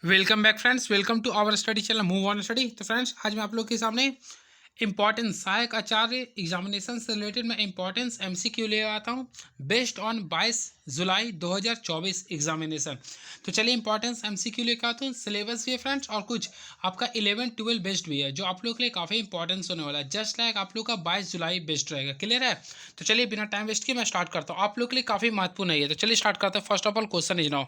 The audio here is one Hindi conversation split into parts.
Welcome back friends, welcome to our study channel move on study. तो फ्रेंड्स, आज मैं आप लोग के सामने इंपॉर्टेंस सहायक आचार्य एग्जामिनेशन से रिलेटेड मैं इंपॉर्टेंस एमसीक्यू ले आता हूं बेस्ड ऑन 22 जुलाई 2024 एग्जामिनेशन। तो चलिए इंपॉर्टेंस एमसीक्यू लेकर आता हूँ। सिलेबस भी है फ्रेंड्स और कुछ आपका 11-12 बेस्ड भी है जो आप लोग के लिए काफ़ी इंपॉर्टेंस होने वाला है। जस्ट लाइक आप लोग का 22 जुलाई बेस्ट रहेगा। क्लियर है? तो चलिए बिना टाइम वेस्ट किए मैं स्टार्ट करता हूँ। आप लोग के लिए काफ़ी महत्वपूर्ण है ये। तो चलिए स्टार्ट करते हैं। First of all question is now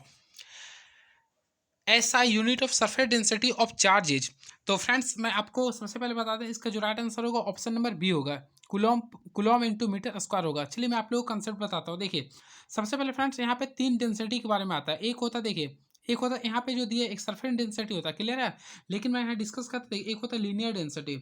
SI unit of surface density of charges. तो फ्रेंड्स, मैं आपको सबसे पहले बता दें, इसका जो राइट आंसर होगा ऑप्शन नंबर बी होगा। Coulomb coulomb into metre square होगा। चलिए मैं आप लोगों को कंसेप्ट बताता हूँ। देखिए, सबसे पहले फ्रेंड्स यहाँ पे तीन डेंसिटी के बारे में आता है। एक होता है, देखिए, एक होता है यहाँ पे जो दिया एक सरफेस डेंसिटी होता है। क्लियर है? लेकिन मैं यहाँ डिस्कस करते एक होता है लीनियर डेंसिटी,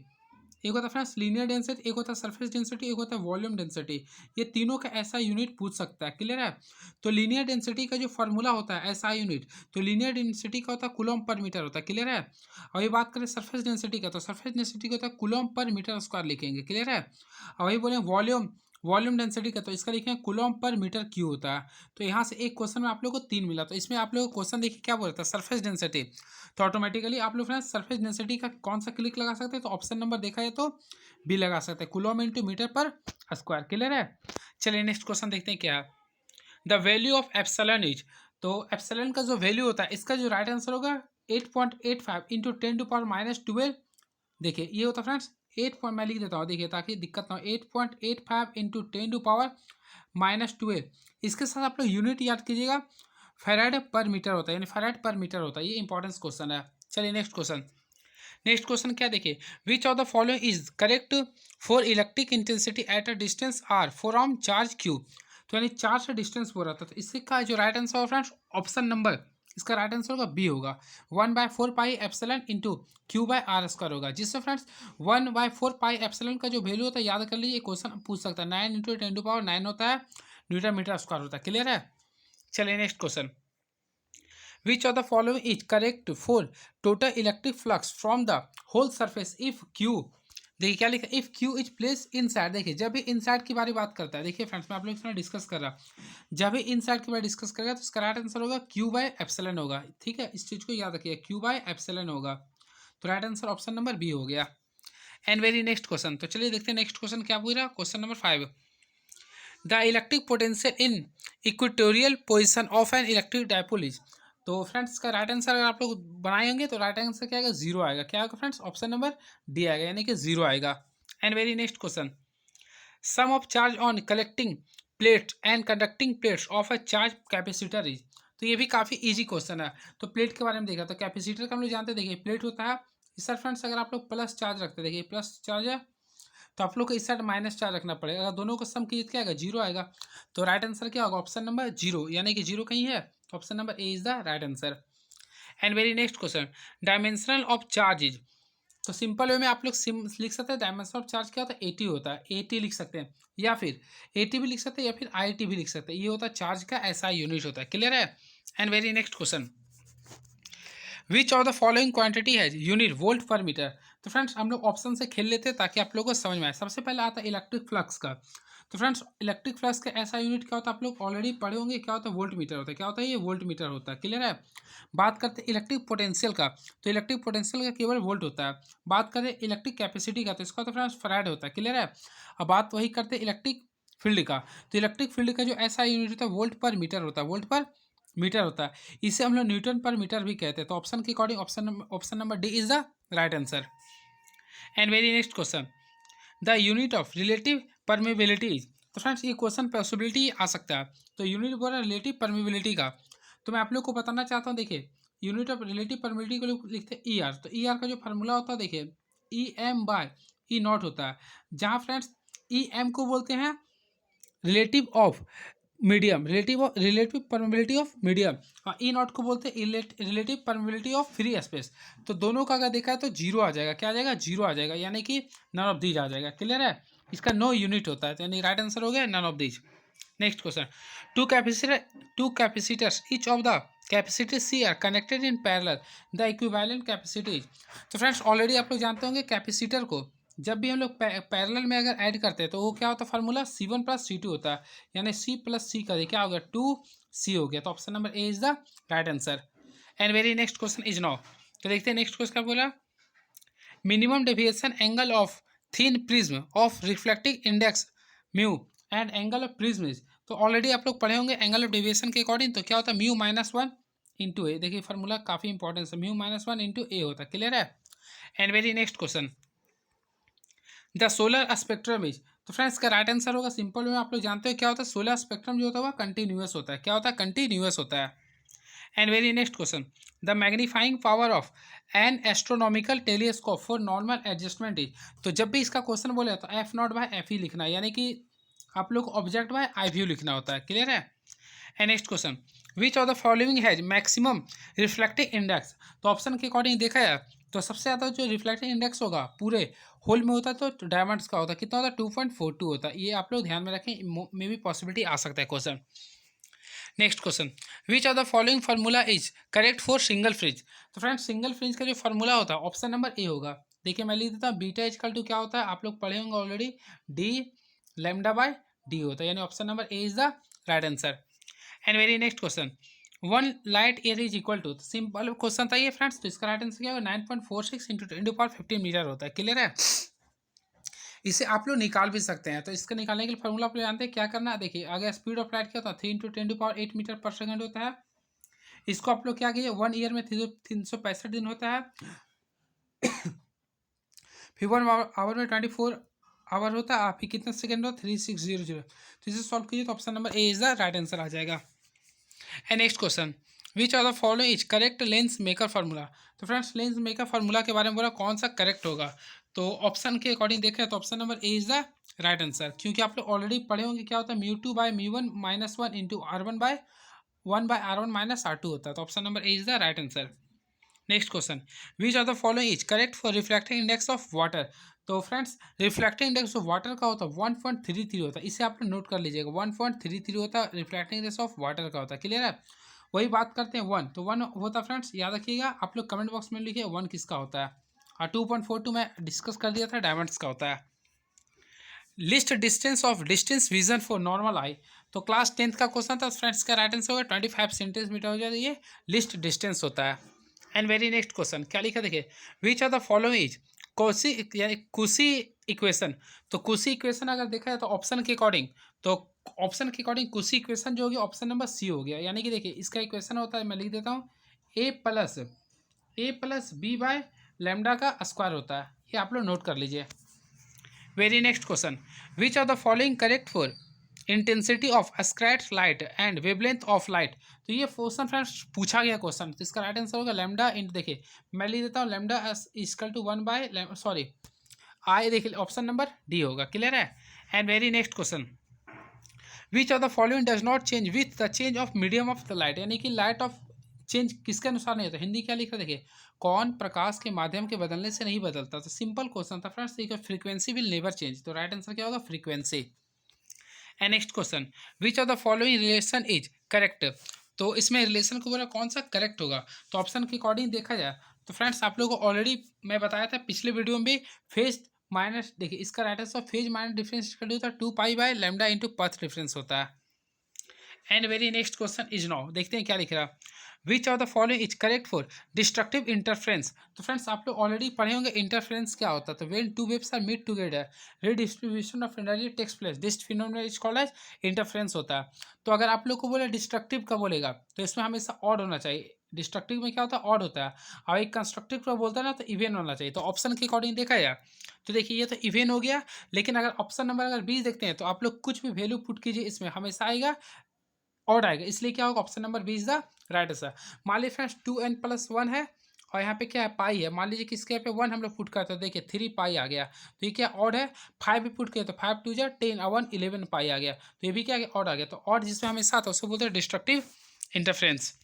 एक होता है फ्रेंड्स लीनियर डेंसिटी, एक होता है सरफेस डेंसिटी, एक होता है वॉल्यूम डेंसिटी। ये तीनों का ऐसा यूनिट पूछ सकता है। क्लियर है? तो लीनियर डेंसिटी का जो फॉर्मूला होता है ऐसा यूनिट, तो लीनियर डेंसिटी का होता है कूलम पर मीटर होता है। क्लियर है? और ये बात करें सरफेस डेंसिटी का, तो सरफेस डेंसिटी का होता है कूलम पर मीटर स्क्वायर लिखेंगे। क्लियर है? और वही बोले वॉल्यूम वॉल्यूम डेंसिटी का, तो इसका लिखेंगे कूलम पर मीटर क्यू होता है। तो यहाँ से एक क्वेश्चन में आप लोग को तीन मिला। तो इसमें आप लोग को क्वेश्चन देखिए क्या बोल रहा था, सरफेस डेंसिटी। तो ऑटोमेटिकली आप लोग फ्रेंड्स सरफेस डेंसिटी का कौन सा क्लिक लगा सकते हैं, तो ऑप्शन नंबर देखा है तो बी लगा सकते हैं, कूलम इंटू मीटर पर स्क्वायर। क्लियर है? चलिए नेक्स्ट क्वेश्चन देखते हैं क्या है। The value of epsilon is, तो एप्सिलॉन का जो वैल्यू होता है इसका जो राइट आंसर होगा 8.85 इंटू 10⁻12। देखिए ये होता है फ्रेंड्स 8 पॉइंट, मैं लिख देता हूँ देखिए ताकि दिक्कत ना हो। 8.85 इंटू 10⁻12। इसके साथ आप लोग यूनिट याद कीजिएगा, फेराड पर मीटर होता है, यानी फेराड पर मीटर होता है। ये इंपॉर्टेंस क्वेश्चन है। चलिए नेक्स्ट क्वेश्चन। नेक्स्ट क्वेश्चन क्या देखिए, which of the following is correct for electric intensity at a distance R from charge Q. तो यानी चार्ज से डिस्टेंस हो रहा था, तो इसका जो राइट आंसर होगा फ्रेंड्स ऑप्शन नंबर, इसका राइट आंसर होगा बी होगा। 1/4 pi epsilon into Q by R square होगा, जिससे फ्रेंड्स 1/4 पाई एप्सिलॉन का जो वैल्यू होता है याद कर लीजिए, क्वेश्चन पूछ सकता है। 9 इंटू 10⁻9 होता है, न्यूटन मीटर स्क्वायर होता है। क्लियर है? चलिए next question. Which of the following is correct for total electric flux from the whole surface if Q, देखिए क्या लिखा, if Q is place in side. देखिए जब भी इन साइड की बारे बात करता है, देखिए फ्रेंड्स मैं आप लोग से डिस्कस कर रहा, जब भी इन साइड के बारे डिस्कस करेगा तो इसका राइट आंसर होगा क्यू बाय एप्सिलॉन होगा। ठीक है, इस चीज को याद रखिए, क्यू बाय एप्सिलॉन होगा। तो right answer option number B हो गया। एंड वेरी नेक्स्ट क्वेश्चन, तो चलिए देखते हैं नेक्स्ट क्वेश्चन क्या पूछ रहा। Question number 5, the electric potential in equatorial position of an electric dipole is. तो फ्रेंड्स का राइट आंसर अगर आप लोग बनाएंगे तो राइट आंसर क्या आएगा, जीरो आएगा। क्या आएगा फ्रेंड्स, ऑप्शन नंबर डी आएगा, यानी कि जीरो आएगा। And very next question, sum of charge on collecting plates and conducting plates of a charge capacitor is. तो ये भी काफ़ी इजी क्वेश्चन है। तो प्लेट के बारे में देखा, तो कैपेसिटर का हम लोग जानते हैं, देखिए प्लेट होता है इस सर फ्रेंड्स, अगर आप लोग प्लस चार्ज रखते हैं, देखिए प्लस चार्ज है तो आप लोग को इस साइड माइनस चार्ज रखना पड़ेगा। अगर दोनों को सम कीजिए क्या आएगा, जीरो आएगा। तो राइट आंसर क्या होगा, ऑप्शन नंबर जीरो, यानी कि जीरो कहीं है, option number A is the right answer. And very next question, dimensional of charge is. तो सिंपल वे में आप लोग लिख सकते हैं डायमेंशन ऑफ चार्ज क्या होता है, एटी होता है, एटी लिख सकते हैं, या फिर एटी भी लिख सकते हैं, या फिर आईटी भी लिख सकते हैं। ये होता है चार्ज का ऐसा यूनिट होता है। क्लियर है? And very next question, which of the following quantity है यूनिट वोल्ट पर मीटर। तो फ्रेंड्स हम लोग ऑप्शन से खेल लेते हैं ताकि आप लोगों को समझ में आए। सबसे पहले आता है इलेक्ट्रिक फ्लक्स का। तो फ्रेंड्स इलेक्ट्रिक फ्लक्स का ऐसा यूनिट क्या होता है, आप लोग ऑलरेडी पढ़े होंगे, क्या होता है, वोल्ट मीटर होता है। क्या होता है, ये वोल्ट मीटर होता है। क्लियर है? बात करते हैं इलेक्ट्रिक पोटेंशियल का, तो इलेक्ट्रिक पोटेंशियल का केवल वोल्ट होता है। बात करें इलेक्ट्रिक कैपेसिटी का, तो इसका तो फ्रेंड्स फैराड होता है। क्लियर है? अब बात वही करते हैं इलेक्ट्रिक फील्ड का, तो इलेक्ट्रिक फील्ड का जो ऐसा यूनिट होता है वोल्ट पर मीटर होता है, वोल्ट पर मीटर होता है। इसे हम लोग न्यूटन पर मीटर भी कहते हैं। तो ऑप्शन के according option number D is the right answer. And very next question, the unit of relative permeability. तो फ्रेंड्स ये क्वेश्चन पॉसिबिलिटी आ सकता है। तो यूनिट बोला रिलेटिव परमेबिलिटी का, तो मैं आप लोग को बताना चाहता हूँ। देखिए यूनिट ऑफ रिलेटिव परमेबिलिटी को लोग लिखते हैं ई आर। तो ई आर का जो फार्मूला होता है, देखिए E M by E naught होता है, जहाँ फ्रेंड्स ई एम को बोलते हैं relative of medium, relative permeability of medium, और ई नॉट को बोलते हैं relative permeability of free space. तो दोनों का अगर देखा है तो जीरो आ जाएगा। क्या आ जाएगा, जीरो आ जाएगा, यानी कि नन ऑफ दीज आ जाएगा। क्लियर है? इसका नो यूनिट होता है, तो यानी राइट आंसर हो गया none of these. Next question, two capacitors each of the capacity C are connected in parallel, the equivalent capacity. तो फ्रेंड्स ऑलरेडी आप लोग जानते होंगे कैपेसिटर को जब भी हम लोग पैरेलल में अगर ऐड करते हैं तो वो क्या होता है, फार्मूला C1+C2 होता है, यानी C+C का क्या हो गया, 2C हो गया। तो option number A is the right answer. And very next question is now. तो देखते हैं नेक्स्ट क्वेश्चन क्या बोला। Minimum deviation angle of thin prism of reflecting index mu and angle of prism is. तो ऑलरेडी आप लोग पढ़े होंगे एंगल ऑफ डेविएशन के अकॉर्डिंग, तो क्या होता है म्यू -1 इंटू ए। देखिए फार्मूला काफी इंपॉर्टेंट है, म्यू -1 इंटू ए होता है। क्लियर है। And very next question, the solar spectrum is. तो फ्रेंड्स का राइट आंसर होगा सिंपल में, आप लोग जानते हो क्या होता है सोलर स्पेक्ट्रम जो होता है वह कंटिन्यूअस होता है। क्या होता है? कंटिन्यूअस होता है। And very next question, the magnifying power of N astronomical telescope for normal adjustment is. तो जब भी इसका क्वेश्चन बोले तो F0/F ही लिखना है, यानी कि आप लोग ऑब्जेक्ट बाय आई व्यू लिखना होता है। क्लियर है। And next question, which of the following has maximum reflective index. तो ऑप्शन के अकॉर्डिंग देखा जाए तो सबसे ज़्यादा जो रिफ्लेक्टिव इंडेक्स होगा पूरे होल में होता है तो डायमंड्स का होता है। कितना होता है? 2.42 होता है। ये आप लोग ध्यान में रखें, मे भी पॉसिबिलिटी आ सकता है question. Next question, which of the following formula is correct for single fridge. तो फ्रेंड्स सिंगल फ्रिज का जो फार्मूला होता है ऑप्शन नंबर ए होगा। देखिए मैं लिख देता हूँ, बीटा इजकल टू क्या होता है, आप लोग पढ़े होंगे already, D lambda by D होता है, यानी option number A is the right answer. And very next question, one light year is equal to. Simple question था ये फ्रेंड्स, तो इसका राइट आंसर क्या होगा 9.46 इंटू 10⁻15 मीटर होता है। क्लियर है। इसे आप लोग निकाल भी सकते हैं, तो इसका निकालने के लिए फॉर्मूला आप लोग जानते हैं क्या करना है। देखिए अगर स्पीड ऑफ लाइट क्या होता है 3 इंटू 10⁸ मीटर पर सेकंड होता है। इसको आप लोग क्या कीजिए 1 ईयर में 365 दिन होता है, फिर 1 आवर में 24 आवर होता है, आप ही कितना सेकंड हो 3600। तो इसे सॉल्व कीजिए तो option number A is the right answer आ जाएगा। And next question, which of the following is correct lens maker formula. तो फ्रेंड्स लेंस मेकर फार्मूला के बारे में बोला कौन सा करेक्ट होगा, तो ऑप्शन के अकॉर्डिंग देखें तो option number A is the right answer, क्योंकि आप लोग ऑलरेडी पढ़े होंगे क्या होता है μ2/μ1 -1 इंटू R1/1/R1 - R2 होता है। तो option number A is the right answer. Next question, which of the following is correct for reflecting index of water. तो friends reflecting index of water का होता है 1.33 होता है, इसे आप लोग नोट कर लीजिएगा 1.33 होता है रिफ्लेक्टिंग इंडेक्स ऑफ वाटर का होता है। क्लियर है। वही बात करते हैं 1, तो 1 होता है फ्रेंड्स, याद रखिएगा आप लोग कमेंट बॉक्स में लिखिए 1 किसका होता है। और 2.42 में डिस्कस कर दिया था डायमंड्स का होता है। Least distance of distance vision for normal eye. तो क्लास 10th का क्वेश्चन था फ्रेंड्स, का राइट आंसर होगा 25 सेंटीमीटर हो जाए, ये लिस्ट डिस्टेंस होता है। एंड वेरी नेक्स्ट क्वेश्चन क्या लिखा देखिए, which of the following is Kosi यानी कुशी इक्वेशन। तो कुशी इक्वेशन अगर देखा जाए तो ऑप्शन के अकॉर्डिंग, तो ऑप्शन के अकॉर्डिंग कुशी इक्वेशन जो होगी ऑप्शन नंबर सी हो गया। यानी कि देखिए इसका इक्वेशन होता है, मैं लिख देता हूँ a+b/λ का स्क्वायर होता है, ये आप लोग नोट कर लीजिए। Very next question, which of the following correct for intensity of scattered light and wavelength of light. तो ये क्वेश्चन फ्रेंड्स पूछा गया क्वेश्चन, तो इसका राइट आंसर होगा लैम्डा इंटू, देखिए मैं लिख देता हूँ lambda equal to 1 sorry I, देखिए ऑप्शन नंबर डी होगा। क्लियर है। And very next question, which of the following does not change with the change of medium of the light. यानी कि लाइट ऑफ चेंज किसके अनुसार नहीं होता। हिंदी क्या लिख रहा है देखिए, कौन प्रकाश के माध्यम के बदलने से नहीं बदलता। तो सिंपल क्वेश्चन था फ्रेंड्स, देखिए फ्रीक्वेंसी विल नेवर चेंज, तो राइट आंसर क्या होगा frequency. And next question, which of the following relation is correct. तो इसमें रिलेशन को बोला कौन सा करेक्ट होगा, तो ऑप्शन के अकॉर्डिंग देखा जाए तो फ्रेंड्स आप लोगों को ऑलरेडी मैं बताया था पिछले वीडियो में भी, फेज माइनस, देखिए इसका right answer phase minus difference होता है 2π/λ इंटू पथ डिफरेंस होता है। And very next question is now, देखते हैं क्या लिख रहा, विच of the following is correct for destructive interference. तो फ्रेंड्स आप लोग ऑलरेडी पढ़े होंगे इंटरफ्रेंस क्या होता है, तो when two waves are meet together redistribution of energy takes place, this phenomenon is called as interference होता है। तो अगर आप लोग को बोले डिस्ट्रक्टिव का बोलेगा तो इसमें हमेशा ऑड होना चाहिए, डिस्ट्रक्टिव में क्या होता है ऑड होता है, और एक कंस्ट्रक्टिव का बोलता है ना तो इवेन होना चाहिए। तो ऑप्शन के अकॉर्डिंग देखा जाए तो देखिए ये तो इवेन हो गया, लेकिन अगर ऑप्शन नंबर अगर 20 देखते हैं तो आप लोग कुछ भी वैल्यू पुट कीजिए इसमें हमेशा आएगा ऑड आएगा, इसलिए क्या होगा option number 20 the right answer. मान लीजिए फ्रेंड्स 2n+1 है और यहाँ पे क्या है पाई है, मान लीजिए किसके पे 1 हम लोग पुट करते हैं, देखिए 3π आ गया, तो ये क्या ऑड है। 5 भी पुट किया तो 5 2 जा 10 और 1 11π आ गया, तो ये भी क्या ऑड आ गया। तो ऑड जिसमें हमें साथ उसको बोलते हैं destructive interference.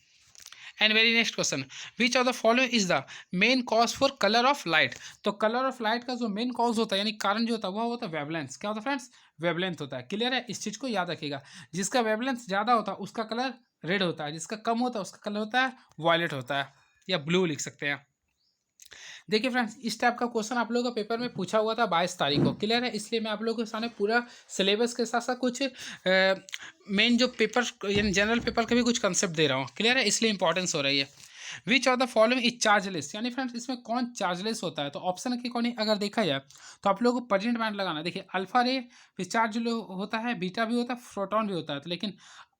And very next question, which of the following is the main cause for colour of light. तो कलर ऑफ लाइट का जो मेन कॉज होता है यानी कारण जो होता है वह होता है वेवलेंथ। क्या होता है फ्रेंड्स, वेवलेंथ होता है। क्लियर है, इस चीज को याद रखिएगा, जिसका वेवलेंथ ज्यादा होता है उसका कलर रेड होता है, जिसका कम होता है उसका कलर होता है वॉयलेट होता है, या ब्लू लिख सकते हैं। देखिए फ्रेंड्स इस टाइप का क्वेश्चन आप लोगों का पेपर में पूछा हुआ था 22 तारीख को। क्लियर है, इसलिए मैं आप लोगों के सामने पूरा सिलेबस के साथ साथ कुछ मेन जो पेपर यानी जनरल पेपर के भी कुछ कंसेप्ट दे रहा हूँ। क्लियर है, इसलिए इंपॉर्टेंस हो रही है। विच of the following is chargeless, यानी फ्रेंड्स इसमें कौन चार्जलेस होता है। तो ऑप्शन के अकॉर्डिंग अगर देखा जाए तो आप लोगों को परसेंट बैंड लगाना है। देखिए अल्फा रे फिर चार्ज होता है, बीटा भी होता है, प्रोटॉन भी होता है, तो लेकिन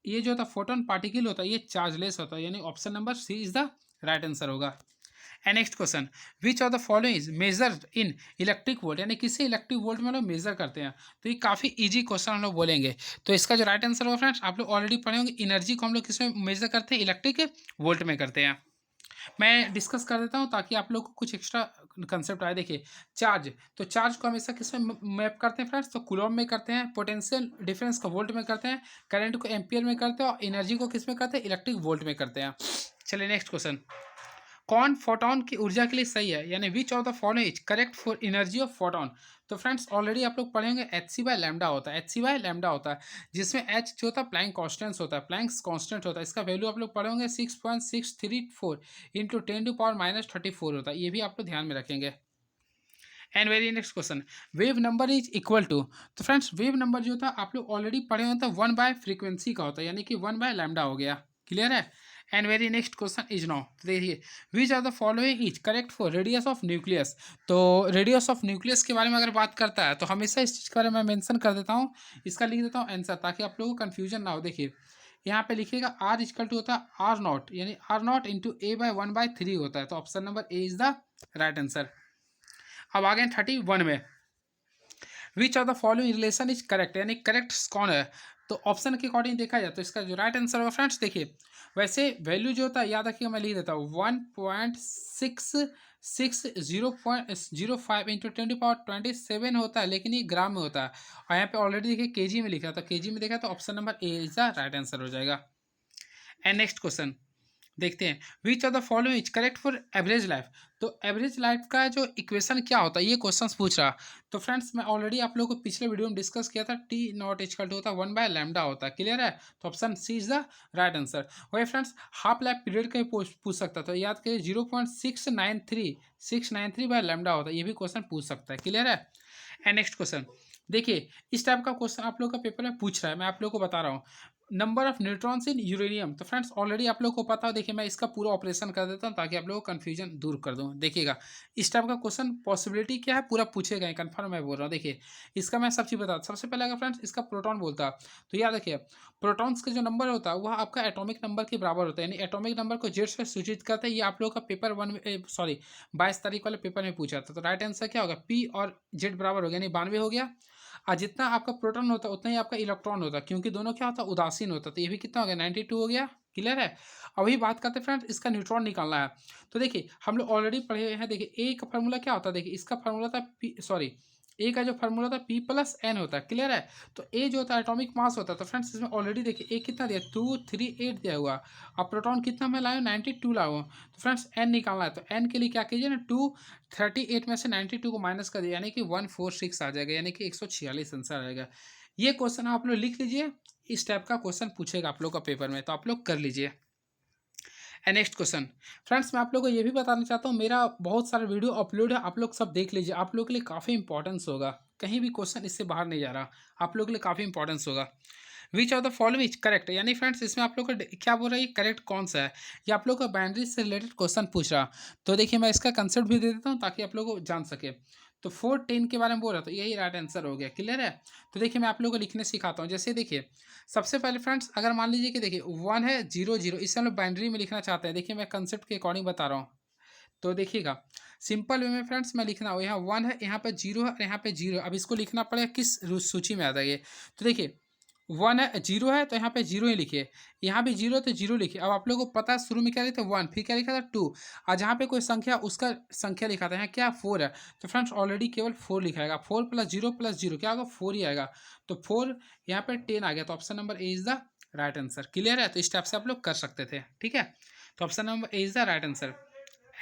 ये जो होता है फोटोन पार्टिकल होता है ये चार्जलेस होता है, यानी option number C is the right answer होगा। And next question, which of the following is measure in electric volt, यानी किसी इलेक्ट्रिक वोल्ट में हम लोग मेजर करते हैं। तो ये काफ़ी इजी क्वेश्चन हम लोग बोलेंगे। तो इसका जो राइट आंसर होगा फ्रेंड्स, आप लोग ऑलरेडी पढ़े होंगे, एनर्जी को हम लोग किस में मेजर करते हैं, इलेक्ट्रिक वोल्ट में करते हैं। मैं डिस्कस कर देता हूँ ताकि आप लोग को कुछ एक्स्ट्रा कंसेप्ट आए। देखिए चार्ज, तो चार्ज को हमेशा किस में मैप करते हैं फ्रेंड्स, तो कूलॉम में करते हैं, पोटेंशियल डिफरेंस को वोल्ट में करते हैं, करंट को एम्पियर में करते हैं, और एनर्जी को किस में करते हैं, इलेक्ट्रिक वोल्ट में करते हैं। चलिए नेक्स्ट क्वेश्चन, कौन फोटोन की ऊर्जा के लिए सही है, यानी विच of the following is correct for energy of photon. तो फ्रेंड्स ऑलरेडी आप लोग पढ़ेंगे एच सी बाय लैम्डा होता है, एच सी बाय लैम्डा होता है, जिसमें एच जो होता है प्लैंक कॉन्स्टेंट होता है, प्लैंक कॉन्स्टेंट होता है, इसका वैल्यू आप लोग पढ़ेंगे 6.634 इंटू 10⁻34 होता है, ये भी आप लोग ध्यान में रखेंगे। And very next question, wave number is equal to. तो फ्रेंड्स वेव नंबर जो था आप लोग ऑलरेडी पढ़े होता है 1/फ्रीक्वेंसी का होता है, यानी कि 1/लैम्डा हो गया। क्लियर है। And very next question is now, तो देखिए which are the following is correct for radius of nucleus. तो रेडियस ऑफ न्यूक्लियस के बारे में अगर बात करता है तो हमेशा इस चीज़ के बारे में मेंशन कर देता हूँ, इसका लिख देता हूँ आंसर ताकि आप लोगों को कन्फ्यूजन ना हो। देखिए यहाँ पे लिखिएगा आर इक्वल टू होता है आर नॉट, यानी आर नॉट इंटू A/1/3 होता है, तो option number A is the right answer. अब आ गए 31 में, विच of the following relation is correct, यानी करेक्ट कौन है। तो ऑप्शन के अकॉर्डिंग देखा जाए तो इसका जो राइट आंसर होगा फ्रेंड्स, देखिए वैसे वैल्यू जो होता है याद रखिएगा, मैं लिख देता हूँ 1.66 0.05 इंटू 10⁻27 होता है, लेकिन ये ग्राम में होता है, और यहाँ पे ऑलरेडी देखिए केजी में लिखा था, केजी में देखा तो option number A is the right answer हो जाएगा। एंड नेक्स्ट क्वेश्चन देखते हैं, विच of the following is correct for average life. तो एवरेज लाइफ का जो इक्वेशन क्या होता है ये क्वेश्चन पूछ रहा। तो फ्रेंड्स मैं ऑलरेडी आप लोगों को पिछले वीडियो में डिस्कस किया था, टी नॉट इक्वल टू होता है 1/लैम्डा होता है। क्लियर है, तो option C is the right answer. वही फ्रेंड्स हाफ लाइफ पीरियड का ही पूछ सकता, तो याद करिए 0.693 होता है, ये भी क्वेश्चन पूछ सकता है। क्लियर है। एंड नेक्स्ट क्वेश्चन देखिए, इस टाइप का क्वेश्चन आप लोग का पेपर में पूछ रहा है, मैं आप लोग को बता रहा हूँ, number of neutrons in uranium. तो फ्रेंड्स ऑलरेडी आप लोग को पता हो, देखिए मैं इसका पूरा ऑपरेशन कर देता हूँ ताकि आप लोगों को कन्फ्यूजन दूर कर दूँ। देखिएगा इस टाइप का क्वेश्चन पॉसिबिलिटी क्या है, पूरा पूछेगा ही, कन्फर्म मैं बोल रहा हूँ। देखिए इसका मैं सब चीज़ बता, सबसे पहले अगर फ्रेंड्स इसका प्रोटॉन बोलता तो याद रखिए प्रोटॉन्स का जो नंबर होता है वह आपका एटॉमिक नंबर के बराबर होता है, यानी एटॉमिक नंबर को जेड से सूचित करता है। ये आप लोग का पेपर 22 तारीख वाले पेपर में पूछा था। तो राइट आंसर क्या होगा, पी और जेड बराबर हो गया, यानी 92 हो गया। और जितना आपका प्रोटॉन होता है उतना ही आपका इलेक्ट्रॉन होता है, क्योंकि दोनों क्या होता है उदासीन होता है, तो ये भी कितना हो गया 92 हो गया। क्लियर है। अब वही बात करते हैं फ्रेंड्स, इसका न्यूट्रॉन निकालना है। तो देखिए हम लोग ऑलरेडी पढ़े हुए हैं, देखिए ए का फार्मूला क्या होता है, देखिए इसका फार्मूला था पी, सॉरी ए का जो फार्मूला था पी प्लस एन होता है। क्लियर है। तो ए जो होता है एटॉमिक मास होता है, तो फ्रेंड्स इसमें ऑलरेडी देखिए ए कितना दिया 238 दिया हुआ, अब प्रोटॉन कितना मैं लाया 92 लाया हूँ। तो फ्रेंड्स एन निकालना है, तो एन के लिए क्या कीजिए ना 238 में से 92 को माइनस कर दिया, यानी कि 146 आ जाएगा, यानी कि 146 आंसर आएगा। ये क्वेश्चन आप लोग लिख लीजिए, इस टाइप का क्वेश्चन पूछेगा आप लोग का पेपर में, तो आप लोग कर लीजिए। एंड नेक्स्ट क्वेश्चन फ्रेंड्स, मैं आप लोगों को ये भी बताना चाहता हूँ, मेरा बहुत सारा वीडियो अपलोड है, आप लोग सब देख लीजिए, आप लोग के लिए काफ़ी इंपॉर्टेंस होगा, कहीं भी क्वेश्चन इससे बाहर नहीं जा रहा, आप लोग के लिए काफ़ी इंपॉर्टेंस होगा। विच of the following is correct, यानी फ्रेंड्स इसमें आप लोग का क्या बोल रहा है, करेक्ट कौन सा है, या आप लोग का बाउंड्री से रिलेटेड क्वेश्चन पूछ रहा। तो देखिए मैं इसका कंसेप्ट भी दे देता हूँ ताकि आप लोग को जान सके। तो 410 के बारे में बोल रहा, तो यही राइट आंसर हो गया। क्लियर है। तो देखिए मैं आप लोगों को लिखने सिखाता हूँ, जैसे देखिए सबसे पहले फ्रेंड्स अगर मान लीजिए कि देखिए 1 है 0 0, इसे हम लोग बाइनरी में लिखना चाहते हैं। देखिए मैं कंसेप्ट के अकॉर्डिंग बता रहा हूँ, तो देखिएगा सिंपल वे में फ्रेंड्स मैं लिखना हो, यहाँ 1 है, यहाँ पे 0 है और यहाँ पे 0 है। अब इसको लिखना पड़ेगा किस सूची में आता है ये। तो देखिए 1 है 0 है तो यहाँ पे 0 ही लिखिए, यहाँ भी 0 तो 0 लिखिए। अब आप लोगों को पता है शुरू में क्या लिखा था 1, फिर क्या लिखा था 2, और जहाँ पे कोई संख्या उसका संख्या लिखा था, यहाँ क्या 4 है, तो फ्रेंड्स ऑलरेडी केवल 4 लिखाएगा, 4 + 0 क्या होगा 4 ही आएगा। तो 4 यहाँ पे 10 आ गया, तो option number A is the right answer. Clear है। तो इस टाइप से आप लोग कर सकते थे। ठीक है। तो option number A is the right answer.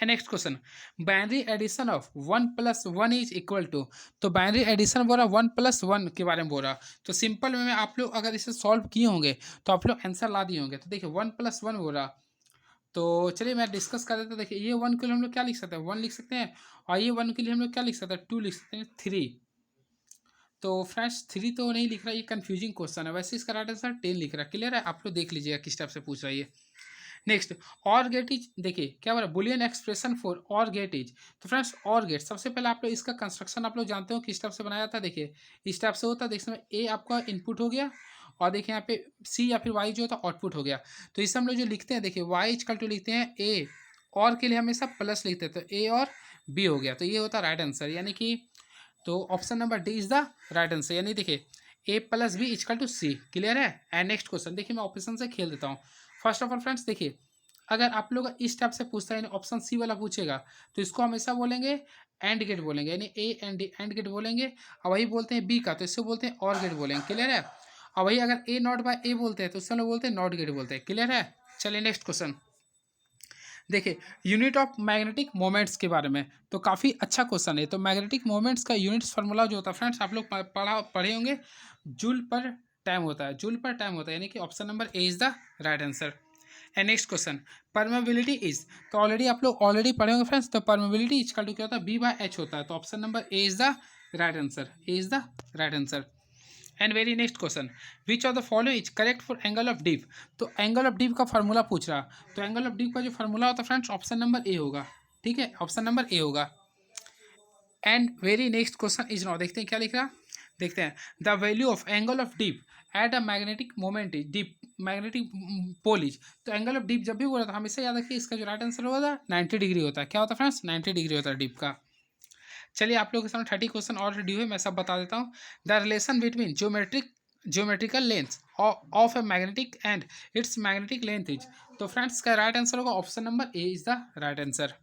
Next question, binary addition of 1 + 1 is equal to. तो बाइनरी एडिशन बोल रहा 1 + 1 के बारे में बोल रहा, तो सिंपल में आप लोग अगर इसे सॉल्व किए होंगे तो आप लोग आंसर ला दिए होंगे। तो देखिए 1 + 1 बोल रहा, तो चलिए मैं डिस्कस कर देता हूँ। देखिए ये 1 के लिए हम लोग क्या लिख सकते हैं 1 लिख सकते हैं, और ये 1 के लिए हम लोग क्या लिख सकते हैं 2 लिख सकते हैं 3। तो फ्रेंड्स 3 तो नहीं लिख रहा, ये कन्फ्यूजिंग क्वेश्चन है, वैसे इसका राइट आंसर 10 लिख रहा है। क्लियर है। आप लोग देख लीजिएगा किस टाइप से पूछ रहा है ये। नेक्स्ट, और गेट इज, देखिए क्या बोला, बुलियन एक्सप्रेशन फॉर और गेट इज। तो फ्रेंड्स और गेट, सबसे पहले आप लोग इसका कंस्ट्रक्शन आप लोग जानते हो किस टाइप से बनाया था। देखिए इस टाइप से होता है, देखिए ए आपका इनपुट हो गया और देखिए यहाँ पे सी या फिर वाई जो होता है आउटपुट हो गया। तो इसे हम लोग जो लिखते हैं, देखिए वाई इक्वल टू लिखते हैं ए, और के लिए हमेशा प्लस लिखते हैं, तो ए और बी हो गया, तो ये होता है राइट आंसर, यानी कि तो option number D is the right answer, यानी देखिए A plus B equal to C. Clear है। एंड नेक्स्ट क्वेश्चन, देखिए मैं ऑप्शन से खेल देता हूँ। फर्स्ट ऑफ ऑल फ्रेंड्स, देखिए अगर आप लोग इस टाइप से पूछता है, यानी ऑप्शन सी वाला पूछेगा, तो इसको हमेशा बोलेंगे एंड गेट बोलेंगे, यानी A and D and gate बोलेंगे। और वही बोलते हैं बी का, तो इसको बोलते हैं और गेट बोलेंगे। क्लियर है। और वही अगर ए नॉट बाय ए बोलते हैं, तो उससे हम लोग बोलते हैं नॉट गेट बोलते हैं। क्लियर है। चलिए नेक्स्ट क्वेश्चन, देखिए यूनिट ऑफ मैग्नेटिक मोमेंट्स के बारे में, तो काफ़ी अच्छा क्वेश्चन है। तो मैग्नेटिक मोमेंट्स का यूनिट्स फार्मूला जो होता है फ्रेंड्स, आप लोग पढ़े होंगे, जूल पर टाइम होता है, जूल पर टाइम होता है, यानी कि option number A is the right answer. And next question, permeability is, तो ऑलरेडी आप लोग ऑलरेडी पढ़े होंगे फ्रेंड्स, तो परमेबिलिटी इज क्या होता है, बी बाय एच होता है, तो option number A is the right answer, A is the right answer. And very next question, which of the following is correct for angle of deep. तो एंगल ऑफ डीप का फार्मूला पूछ रहा, तो एंगल ऑफ डीप का जो फार्मूला होता है फ्रेंड्स, ऑप्शन नंबर ए होगा। ठीक है, ऑप्शन नंबर ए होगा। And very next question is now, देखते हैं क्या लिख रहा, देखते हैं, the value of angle of dip at a magnetic moment is dip magnetic pole is. तो एंगल ऑफ डीप जब भी बोला था, हमेशा याद रखिए इसका जो राइट आंसर होगा 90 डिग्री होता है। क्या होता है फ्रेंड्स, 90 डिग्री होता है डीप का। चलिए आप लोगों के सामने 30 क्वेश्चन और रेडी हुए, मैं सब बता देता हूँ। The relation between geometrical length of a magnetic and it's magnetic length is. तो फ्रेंड्स का राइट आंसर होगा option number A is the right answer.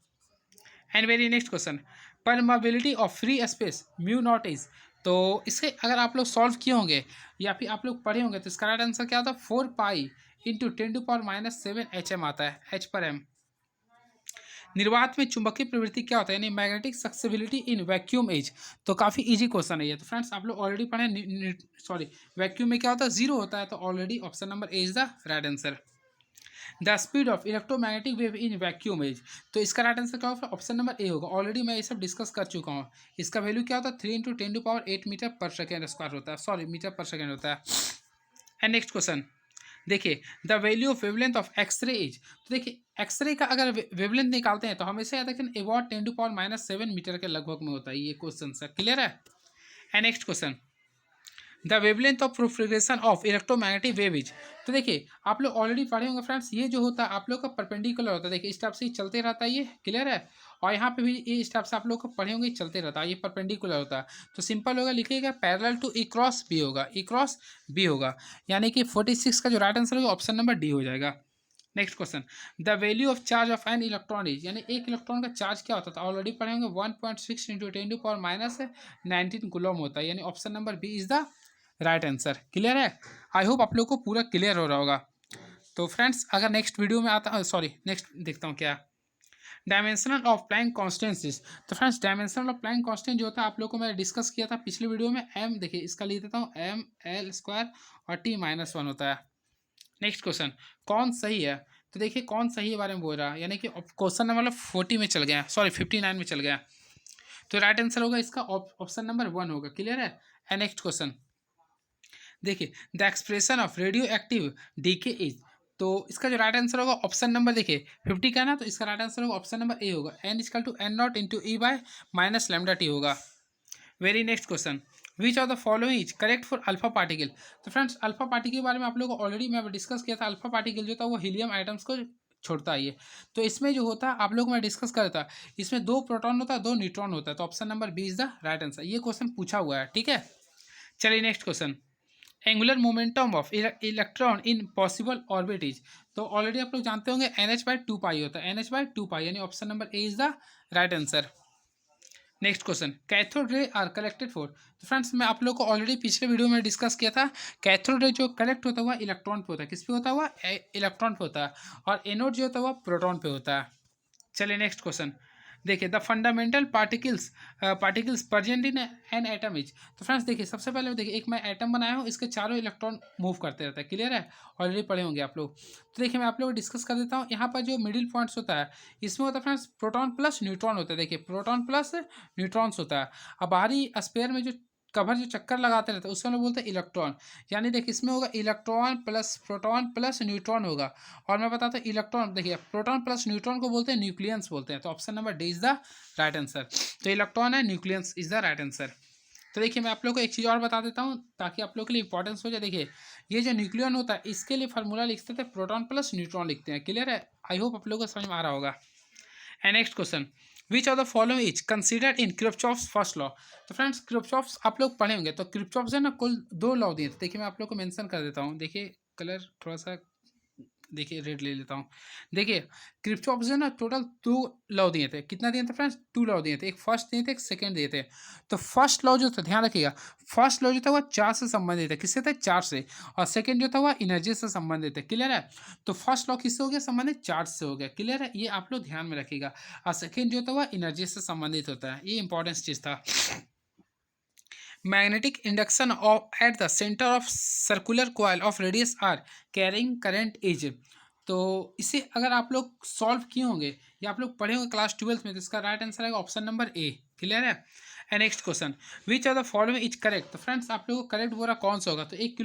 And very next question, permeability of free space mu naught is. तो इसे अगर आप लोग सॉल्व किए होंगे या फिर आप लोग पढ़े होंगे, तो इसका राइट आंसर क्या होता है, 4 पाई इंटू 10⁻⁷ HM आता है, H पर M। निर्वात में चुंबकीय प्रवृत्ति क्या होता है, यानी मैग्नेटिक सक्सेबिलिटी इन वैक्यूम एज। तो काफ़ी इजी क्वेश्चन है ये, तो फ्रेंड्स आप लोग ऑलरेडी पढ़े, सॉरी वैक्यूम में क्या होता है, जीरो होता है, तो already option number A is the right answer. The speed of electromagnetic wave in vacuum as. तो इसका राइट आंसर क्या होगा, ऑप्शन नंबर ए होगा। ऑलरेडी मैं ये सब डिस्कस कर चुका हूँ। इसका वैल्यू क्या होता है, 3 × 10⁸ मीटर पर सेकेंड स्क्वायर होता है, सॉरी मीटर पर सेकेंड होता है। एंड नेक्स्ट क्वेश्चन, देखिए the value of wavelength of X ray is. तो देखिए एक्सरे का अगर वेवलेंथ निकालते हैं, तो हमेशा याद रखें अबाउट 10⁻⁷ मीटर के लगभग में होता है ये क्वेश्चन सर। क्लियर है। And next question, the wavelength of propagation of electromagnetic wave is. तो देखिए आप लोग ऑलरेडी पढ़े होंगे फ्रेंड्स, ये जो होता है आप लोग का परपेंडिकुलर होता है, देखिए इस टाइप से ही चलते रहता है ये। क्लियर है। और यहाँ पे भी ये इस टाइप से आप लोग को पढ़े होंगे, चलते रहता है, ये परपेंडिकुलर होता है। तो सिंपल होगा, लिखिएगा parallel to E cross B होगा, ई क्रॉस बी होगा, यानी कि 46 का जो राइट आंसर होगा ऑप्शन नंबर डी हो जाएगा। Next question, the value of charge of an electron is, यानी एक इलेक्ट्रॉन का चार्ज क्या होता था, ऑलरेडी पढ़े होंगे 1.6 × 10⁻⁻19 कूलम होता है, यानी option number B is the right answer. Clear है। आई होप आप लोग को पूरा क्लियर हो रहा होगा। तो फ्रेंड्स अगर नेक्स्ट वीडियो में आता, सॉरी नेक्स्ट देखता हूँ क्या, डायमेंशनल ऑफ प्लैंक कॉन्स्टेंट। तो friends dimensional of Planck constant जो होता है आप लोग को मैं डिस्कस किया था पिछले वीडियो में, एम, देखिए इसका लिख देता हूँ ml² और t-1 होता है। नेक्स्ट क्वेश्चन, कौन सही है। तो देखिए कौन सही है बारे में बोल रहा है, यानी कि क्वेश्चन नंबर 40 में चल गया, सॉरी 59 में चल गया। तो राइट आंसर होगा इसका ऑप्शन नंबर 1 होगा। क्लियर है। एंड नेक्स्ट क्वेश्चन, देखिए the expression of radio active decay is. तो इसका जो राइट आंसर होगा ऑप्शन नंबर, देखिए 50 का ना, तो इसका राइट आंसर होगा ऑप्शन नंबर ए होगा, n=n0 × E/-λt होगा। Very next question, which of the following is correct for alpha particle. तो फ्रेंड्स अल्फा पार्टिकल के बारे में आप लोगों को ऑलरेडी मैं डिस्कस किया था। अल्फा पार्टिकल जो था वो हीलियम आइटम्स को छोड़ता है ये। तो इसमें जो होता है आप लोग मैं डिस्कस कर था, इसमें 2 प्रोटॉन होता है 2 न्यूट्रॉन होता है, तो option number B is the right answer. ये क्वेश्चन पूछा हुआ है। ठीक है। चलिए next question, angular momentum of electron in possible orbit is. तो ऑलरेडी आप लोग जानते होंगे NH/2 होता है, NH/2, यानी option number A is the right answer. Next question, cathode ray are collected for. तो फ्रेंड्स मैं आप लोग को ऑलरेडी पिछले वीडियो में डिस्कस किया था, कैथोड रे जो कलेक्ट होता हुआ इलेक्ट्रॉन पे होता है, किस पे होता हुआ, इलेक्ट्रॉन पे होता है, और एनोड जो होता हुआ प्रोटॉन पे होता है। चलिए नेक्स्ट क्वेश्चन, देखिए the fundamental particles present in an atom is. तो फ्रेंड्स देखिए सबसे पहले देखिए एक मैं एटम बनाया हूँ, इसके चारों इलेक्ट्रॉन मूव करते रहता है। क्लियर है। ऑलरेडी पढ़े होंगे आप लोग। तो देखिए मैं आप लोग को डिस्कस कर देता हूँ। यहाँ पर जो मिडिल पॉइंट्स होता है इसमें होता है फ्रेंड्स प्रोटॉन प्लस न्यूट्रॉन होता है। देखिए प्रोटॉन प्लस न्यूट्रॉन्स होता है। अब बाहरी स्पेयर में जो कवर जो चक्कर लगाते रहते हैं उसको हम लोग बोलते हैं इलेक्ट्रॉन। यानी देखिए इसमें होगा electron plus proton plus neutron होगा। और मैं बताता हूँ इलेक्ट्रॉन, देखिए प्रोटॉन प्लस न्यूट्रॉन को बोलते हैं न्यूक्लियंस बोलते हैं। तो option number D is the right answer. तो इलेक्ट्रॉन है, nucleons is the right answer. तो देखिए मैं आप लोग को एक चीज़ और बता देता हूँ ताकि आप लोग के लिए इंपॉर्टेंस हो जाए। देखिए ये जो न्यूक्लियन होता है इसके लिए फार्मूला लिखते थे प्रोटॉन प्लस न्यूट्रॉन लिखते हैं। क्लियर है? आई होप आप लोगों को समझ में आ रहा होगा। And next question, which of the following is considered in Kirchhoff's first law. तो फ्रेंड्स किर्चॉफ्स आप लोग पढ़े होंगे। तो किर्चॉफ्स है ना कुल 2 लॉ दिए थे। देखिए मैं आप लोग को मेंशन कर देता हूँ। देखिए कलर थोड़ा सा, देखिए रेड ले लेता हूँ। देखिए किर्चॉफ्स है ना टोटल 2 लॉ दिए थे। कितना दिए थे फ्रेंड्स? 2 लॉ दिए थे। एक फर्स्ट दिए थे, एक सेकंड दिए थे। तो फर्स्ट लॉ जो था, ध्यान रखिएगा, फर्स्ट लॉ जो था वह चार्ज से संबंधित है। किससे था? चार्ज से। और सेकंड जो था वह एनर्जी से संबंधित है। क्लियर है? तो फर्स्ट लॉ किससे हो गया संबंधित? चार्ज से हो गया। क्लियर है? ये आप लोग ध्यान में रखिएगा। और सेकंड जो था वह एनर्जी से संबंधित होता है। ये इंपॉर्टेंट चीज था। Magnetic induction of at the centre of circular coil of radius R carrying current is. तो इसे अगर आप लोग सॉल्व किए होंगे या आप लोग पढ़े होंगे क्लास 12th में, तो इसका राइट आंसर आएगा ऑप्शन नंबर ए। क्लियर है? And next question, which are the following is correct. तो फ्रेंड्स आप लोगों को करेक्ट बोला कौन सा होगा? तो 1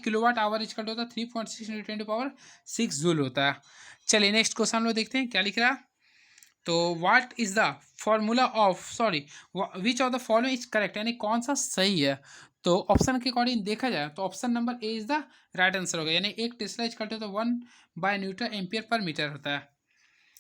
किलोवाट आवर इज होता है 3.6 × 10⁻6 जूल होता है। चलिए नेक्स्ट क्वेश्चन हम लोग देखते हैं क्या लिख रहा है। तो what is the formula of, sorry, which of the following is correct, यानी कौन सा सही है। तो ऑप्शन के अकॉर्डिंग देखा जाए तो option number A is the right answer होगा। यानी एक टेस्ला इज करते तो 1/Nm/m होता है।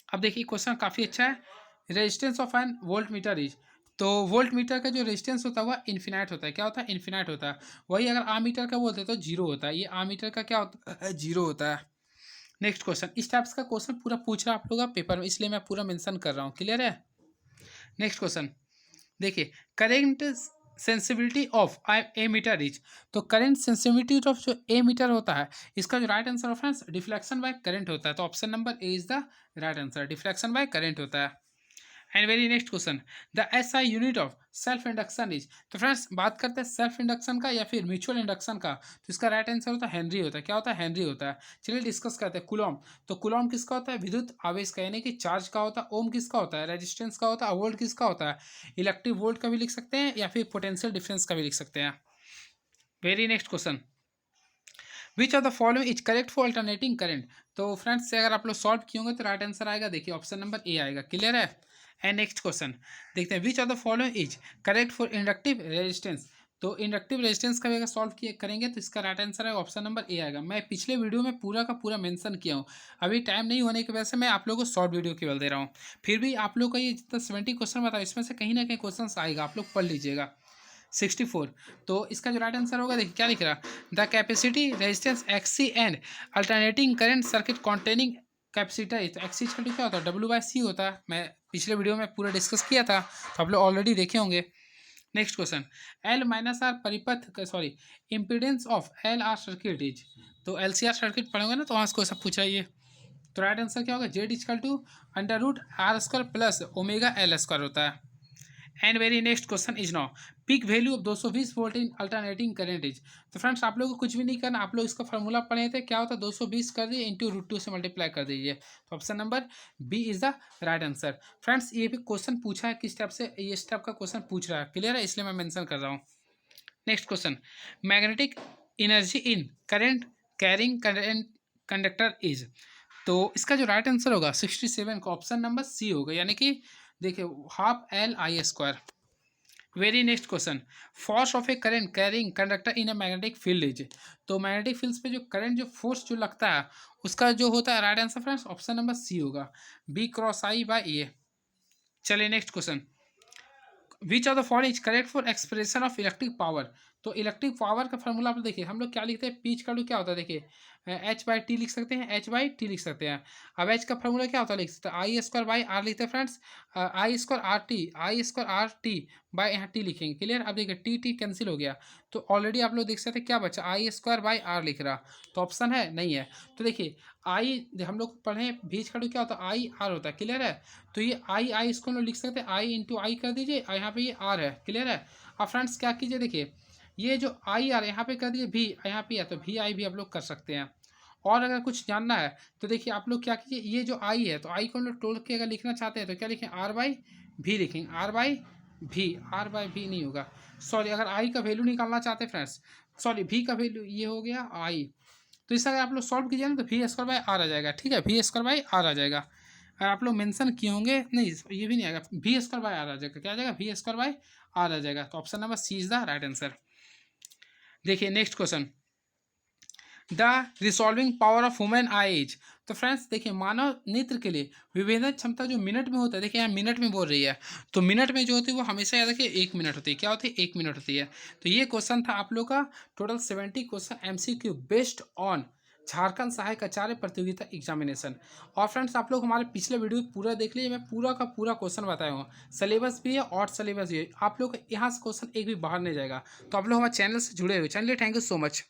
अब देखिए क्वेश्चन काफ़ी अच्छा है। Resistance of an voltmeter is. तो वोल्ट मीटर का जो रेजिस्टेंस होता है वह इन्फिनाइट होता है। क्या होता है? इन्फिनाइट होता है। वही अगर आ मीटर का बोलते तो जीरो होता है। ये आ मीटर का क्या होता है? जीरो होता है। नेक्स्ट क्वेश्चन, इस टाइप्स का क्वेश्चन पूरा पूछ रहा है आप लोग का पेपर में, इसलिए मैं पूरा मेंशन कर रहा हूँ। क्लियर है? नेक्स्ट क्वेश्चन देखिए, current sensibility of a meter is. तो करेंट सेंसिबिलिटी ऑफ जो ए मीटर होता है इसका जो right answer of deflection by current होता है। तो option number A is the right answer, deflection by current होता है। And very next question, the SI unit of self induction is. तो फ्रेंड्स बात करते हैं सेल्फ इंडक्शन का या फिर म्यूचुअल इंडक्शन का, तो इसका राइट आंसर होता है हेनरी होता है। क्या होता है? हेनरी होता है। चलिए डिस्कस करते हैं। कुलॉम। तो कुलॉम किसका होता है? विद्युत आवेश का, यानी कि चार्ज का होता है। ओम किसका होता है? रेजिस्टेंस का होता है। वोल्ट किसका होता है? इलेक्ट्रिक वोल्ट का भी लिख सकते हैं या फिर पोटेंशियल डिफरेंस का भी लिख सकते हैं। Very next question, which of the following is correct for alternating current. तो फ्रेंड्स से अगर आप लोग सॉल्व किए होंगे तो राइट आंसर आएगा, देखिए ऑप्शन नंबर ए आएगा। क्लियर है? एंड नेक्स्ट क्वेश्चन देखते हैं, विच of the following is correct for inductive resistance. तो इंडक्टिव रेजिस्टेंस का भी अगर सॉल्व किए करेंगे तो इसका राइट आंसर है ऑप्शन नंबर ए आएगा। मैं पिछले वीडियो में पूरा का पूरा मेंशन किया हूँ। अभी टाइम नहीं होने की वजह से मैं आप लोगों को शॉर्ट वीडियो केवल दे रहा हूँ। फिर भी आप लोग का ये जितना 70 क्वेश्चन बताओ इसमें से कहीं ना कहीं क्वेश्चन आएगा, आप लोग पढ़ लीजिएगा। 64। तो इसका जो राइट आंसर होगा देखिए क्या लिख रहा, the capacity resistance AC and alternating current circuit containing capacitor. तो एक्सी का क्या होता है? W/C होता है। मैं पिछले वीडियो में पूरा डिस्कस किया था, तो आप लोग ऑलरेडी देखे होंगे। नेक्स्ट क्वेश्चन, L-R परिपथ, sorry, impedance of LR circuit is. तो LCR सर्किट पढ़ोगे ना तो वहाँ से क्वेश्चन पूछा ये। तो राइट आंसर क्या होगा? Z = √R² प्लस ω/L² होता है। And very next question is now, peak value of 220 volt in alternating current is. तो फ्रेंड्स आप लोगों को कुछ भी नहीं करना, आप लोग इसका फॉर्मूला पढ़े थे। क्या होता है? 220 कर दिए इंटू √2 से मल्टीप्लाई कर दीजिए। तो option number B is the right answer. Friends ये भी क्वेश्चन पूछा है किस टाइप से, ये टाइप का क्वेश्चन पूछ रहा है। क्लियर है? इसलिए मैं मेंशन कर रहा हूँ। Next question, magnetic energy in current carrying conductor is. तो इसका जो राइट आंसर होगा 67 का ऑप्शन नंबर सी होगा, यानी कि देखिए ½ Li²। Very next question, force of A current carrying conductor in a magnetic field is. तो मैग्नेटिक फील्ड पे जो करंट जो फोर्स जो लगता है उसका जो होता है right answer friends option number C होगा, B×I/A। चलिए next question, which of the following is correct for expression of electric power. तो इलेक्ट्रिक पावर का फॉर्मूला आप लोग देखिए, हम लोग क्या लिखते हैं? पीच का क्या होता है? देखिए H/T लिख सकते हैं, H/T लिख सकते हैं। अब H का फॉर्मूला क्या होता है? लिख सकते हैं I² R लिखते हैं फ्रेंड्स, I²RT यहाँ T लिखेंगे। क्लियर? अब देखिए T कैंसिल हो गया, तो ऑलरेडी आप लोग देख सकते हैं क्या बचा? I² R लिख रहा, तो ऑप्शन है नहीं है। तो देखिए हम लोग पढ़े बीच का क्या होता है? I R होता है। क्लियर है? तो ये I इसको हम लोग लिख सकते हैं I कर दीजिए, और यहाँ पे ये R है। क्लियर है? अब फ्रेंड्स क्या कीजिए, देखिए ये जो IR यहाँ पे कर दीजिए भी, यहाँ पे है तो VI भी आप लोग कर सकते हैं। और अगर कुछ जानना है तो देखिए आप लोग क्या कीजिए, ये जो I है तो I को हम लोग तोड़ के अगर लिखना चाहते हैं तो क्या लिखें? R/V लिखेंगे, R/V भी, आर बाय भी नहीं होगा, सॉरी। अगर आई का वैल्यू निकालना चाहते हैं फ्रेंड्स, सॉरी भी का वैल्यू ये हो गया आई, तो इसका अगर आप लोग सॉल्व कीजिए ना तो वी स्क्वायर बाई आर आ जाएगा, ठीक है, वी स्क्वायर बाई आर आ जाएगा। अगर आप लोग मेंशन किए होंगे, नहीं ये भी नहीं आएगा, वी स्क्वायर बाई आर आ जाएगा, क्या आ जाएगा, वी स्क्वायर बाई आर आ जाएगा। तो option number C is the right answer. देखिए next question, the resolving power of human eye is. तो फ्रेंड्स देखिए, मानव नेत्र के लिए विभेदन क्षमता जो मिनट में होता है, देखिए यहाँ मिनट में बोल रही है, तो मिनट में जो होती है वो हमेशा याद रखिए 1 मिनट होती है, क्या होती है, 1 मिनट होती है। तो ये क्वेश्चन था आप लोग का total 70 question MCQ based on Jharkhand सहायक आचार्य प्रतियोगिता एग्जामिनेशन। और फ्रेंड्स आप लोग हमारे पिछले वीडियो पूरा देख लीजिए, मैं पूरा का पूरा क्वेश्चन बताया हूँ, सिलेबस भी है और सिलेबस भी है, आप लोग यहाँ से क्वेश्चन एक भी बाहर नहीं जाएगा। तो आप लोग हमारे चैनल से जुड़े हुए, चलिए थैंक यू सो मच।